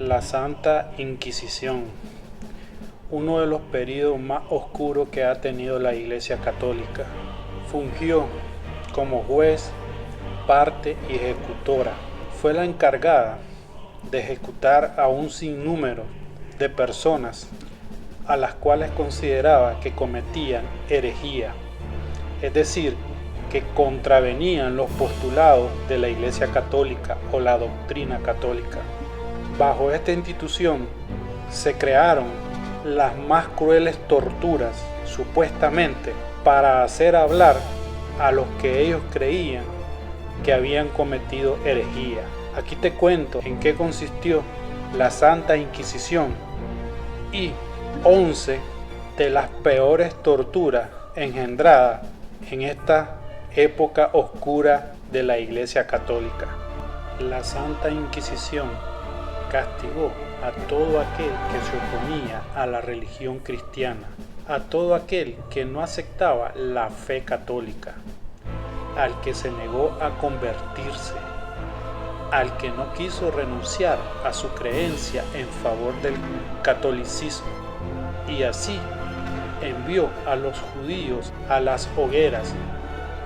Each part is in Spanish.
La Santa Inquisición, uno de los periodos más oscuros que ha tenido la Iglesia Católica. Fungió como juez, parte y ejecutora. Fue la encargada de ejecutar a un sinnúmero de personas a las cuales consideraba que cometían herejía, es decir, que contravenían los postulados de la Iglesia Católica o la doctrina católica. Bajo esta institución se crearon las más crueles torturas, supuestamente, para hacer hablar a los que ellos creían que habían cometido herejía. Aquí te cuento en qué consistió la Santa Inquisición y 11 de las peores torturas engendradas en esta época oscura de la Iglesia Católica. La Santa Inquisición castigó a todo aquel que se oponía a la religión cristiana, a todo aquel que no aceptaba la fe católica, al que se negó a convertirse, al que no quiso renunciar a su creencia en favor del catolicismo, y así envió a los judíos a las hogueras,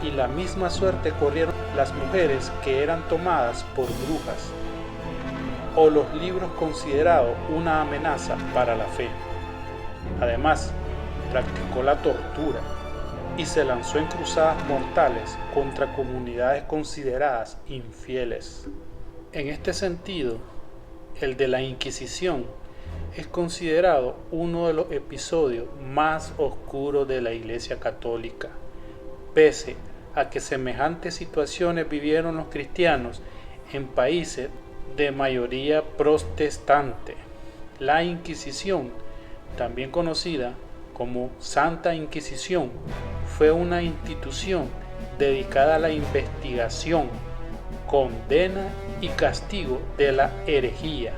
y la misma suerte corrieron las mujeres que eran tomadas por brujas, o los libros considerados una amenaza para la fe. Además, practicó la tortura y se lanzó en cruzadas mortales contra comunidades consideradas infieles. En este sentido, el de la Inquisición es considerado uno de los episodios más oscuros de la Iglesia Católica, pese a que semejantes situaciones vivieron los cristianos en países de mayoría protestante. La Inquisición, también conocida como Santa Inquisición, fue una institución dedicada a la investigación, condena y castigo de la herejía,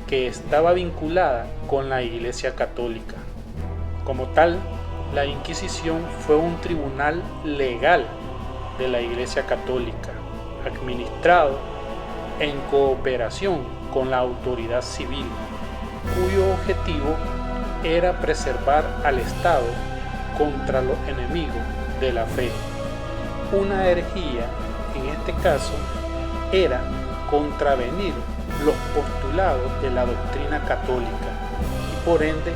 que estaba vinculada con la Iglesia Católica. Como tal, la Inquisición fue un tribunal legal de la Iglesia Católica, administrado en cooperación con la autoridad civil, cuyo objetivo era preservar al Estado contra los enemigos de la fe. Una herejía, en este caso, era contravenir los postulados de la doctrina católica y por ende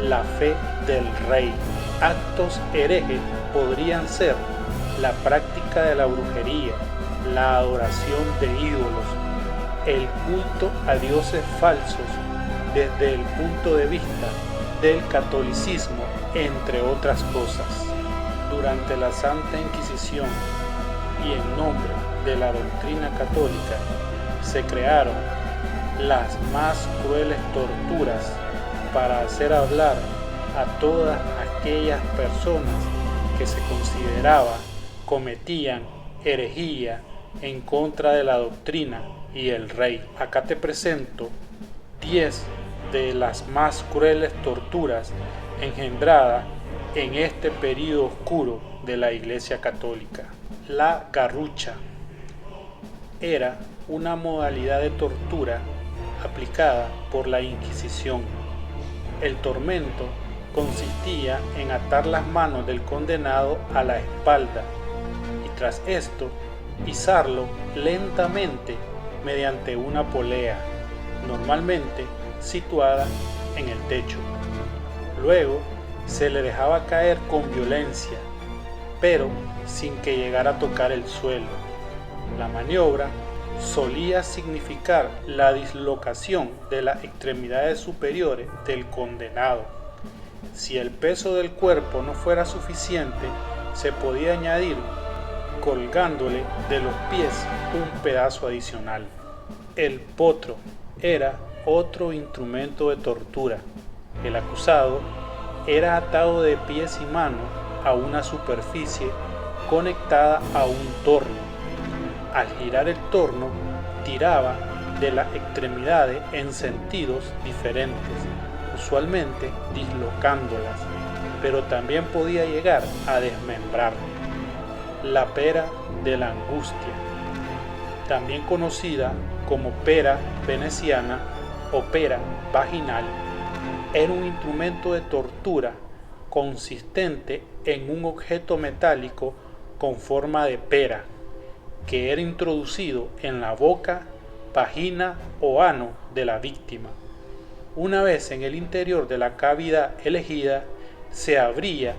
la fe del rey. Actos herejes podrían ser la práctica de la brujería, la adoración de ídolos, el culto a dioses falsos desde el punto de vista del catolicismo, entre otras cosas. Durante la Santa Inquisición y en nombre de la doctrina católica se crearon las más crueles torturas para hacer hablar a todas aquellas personas que se consideraba cometían herejía en contra de la doctrina y el rey. Acá te presento 10 de las más crueles torturas engendradas en este período oscuro de la Iglesia Católica. La garrucha era una modalidad de tortura aplicada por la Inquisición. El tormento consistía en atar las manos del condenado a la espalda y tras esto izarlo lentamente mediante una polea, normalmente situada en el techo. Luego se le dejaba caer con violencia, pero sin que llegara a tocar el suelo. La maniobra solía significar la dislocación de las extremidades superiores del condenado. Si el peso del cuerpo no fuera suficiente, se podía añadir colgándole de los pies un pedazo adicional. El potro era otro instrumento de tortura. El acusado era atado de pies y manos a una superficie conectada a un torno. Al girar el torno, tiraba de las extremidades en sentidos diferentes, usualmente dislocándolas, pero también podía llegar a desmembrar. La pera de la angustia, también conocida como pera veneciana, o pera vaginal era un instrumento de tortura consistente en un objeto metálico con forma de pera que era introducido en la boca, vagina o ano de la víctima. Una vez en el interior de la cavidad elegida, se abría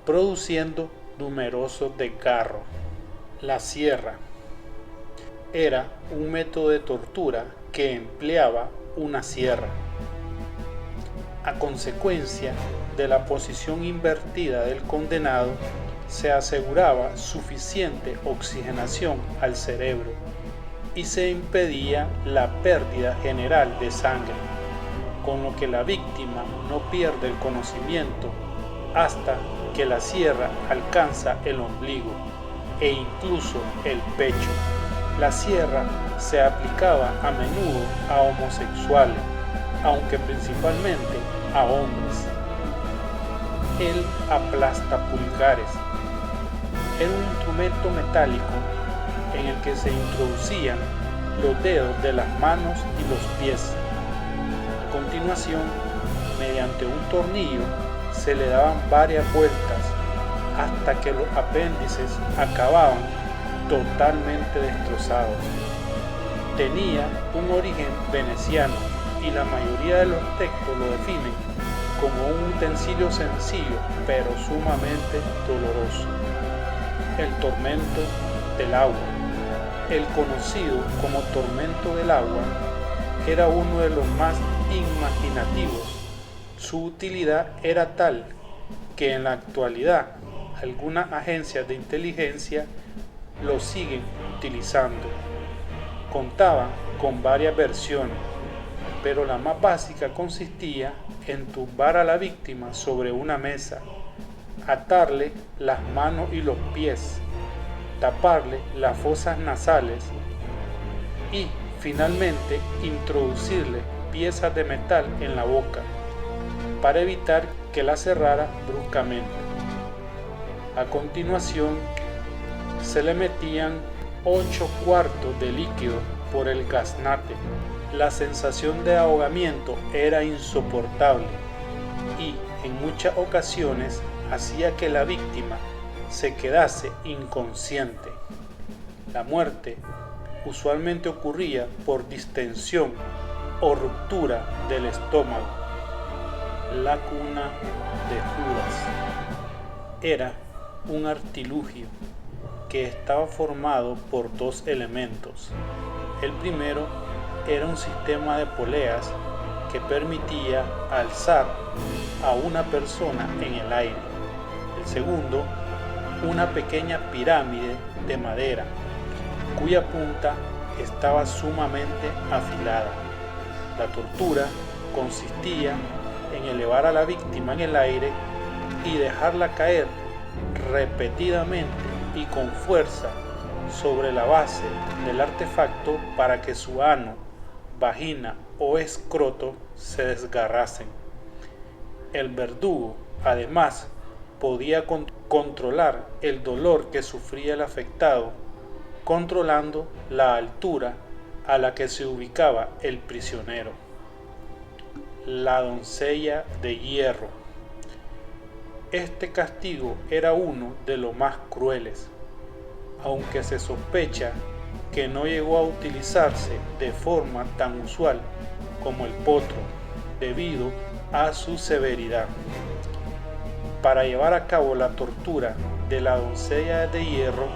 produciendo numerosos desgarros. La sierra era un método de tortura que empleaba una sierra. A consecuencia de la posición invertida del condenado, se aseguraba suficiente oxigenación al cerebro y se impedía la pérdida general de sangre, con lo que la víctima no pierde el conocimiento hasta que la sierra alcanza el ombligo e incluso el pecho. La sierra se aplicaba a menudo a homosexuales, aunque principalmente a hombres. El aplastapulgares era un instrumento metálico en el que se introducían los dedos de las manos y los pies. A continuación, mediante un tornillo, se le daban varias vueltas hasta que los apéndices acababan totalmente destrozados. Tenía un origen veneciano y la mayoría de los textos lo definen como un utensilio sencillo pero sumamente doloroso. El tormento del agua. El conocido como tormento del agua era uno de los más imaginativos. Su utilidad era tal que en la actualidad algunas agencias de inteligencia lo siguen utilizando. Contaba con varias versiones, pero la más básica consistía en tumbar a la víctima sobre una mesa, atarle las manos y los pies, taparle las fosas nasales y finalmente introducirle piezas de metal en la boca para evitar que la cerrara bruscamente. A continuación se le metían 8 cuartos de líquido por el gaznate. La sensación de ahogamiento era insoportable y en muchas ocasiones hacía que la víctima se quedase inconsciente. La muerte usualmente ocurría por distensión o ruptura del estómago. La cuna de Judas era un artilugio que estaba formado por 2 elementos. El primero era un sistema de poleas que permitía alzar a una persona en el aire. El segundo, una pequeña pirámide de madera, cuya punta estaba sumamente afilada. La tortura consistía en elevar a la víctima en el aire y dejarla caer repetidamente y con fuerza sobre la base del artefacto para que su ano, vagina o escroto se desgarrasen. El verdugo, además, podía controlar el dolor que sufría el afectado, controlando la altura a la que se ubicaba el prisionero. La doncella de hierro. Este castigo era uno de los más crueles, aunque se sospecha que no llegó a utilizarse de forma tan usual como el potro, debido a su severidad. Para llevar a cabo la tortura de la doncella de hierro,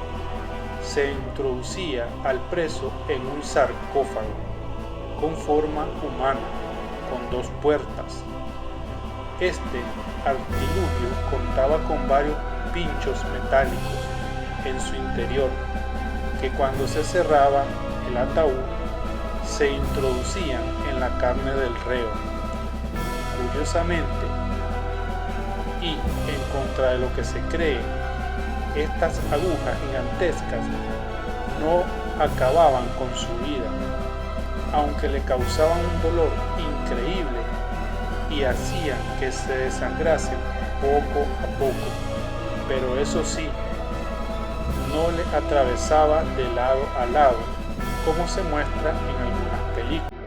se introducía al preso en un sarcófago con forma humana, con 2 puertas. Este artilugio contaba con varios pinchos metálicos en su interior, que cuando se cerraba el ataúd se introducían en la carne del reo. Curiosamente, y en contra de lo que se cree, estas agujas gigantescas no acababan con su vida, aunque le causaban un dolor increíble y hacían que se desangrasen poco a poco, pero eso sí, no le atravesaba de lado a lado, como se muestra en algunas películas.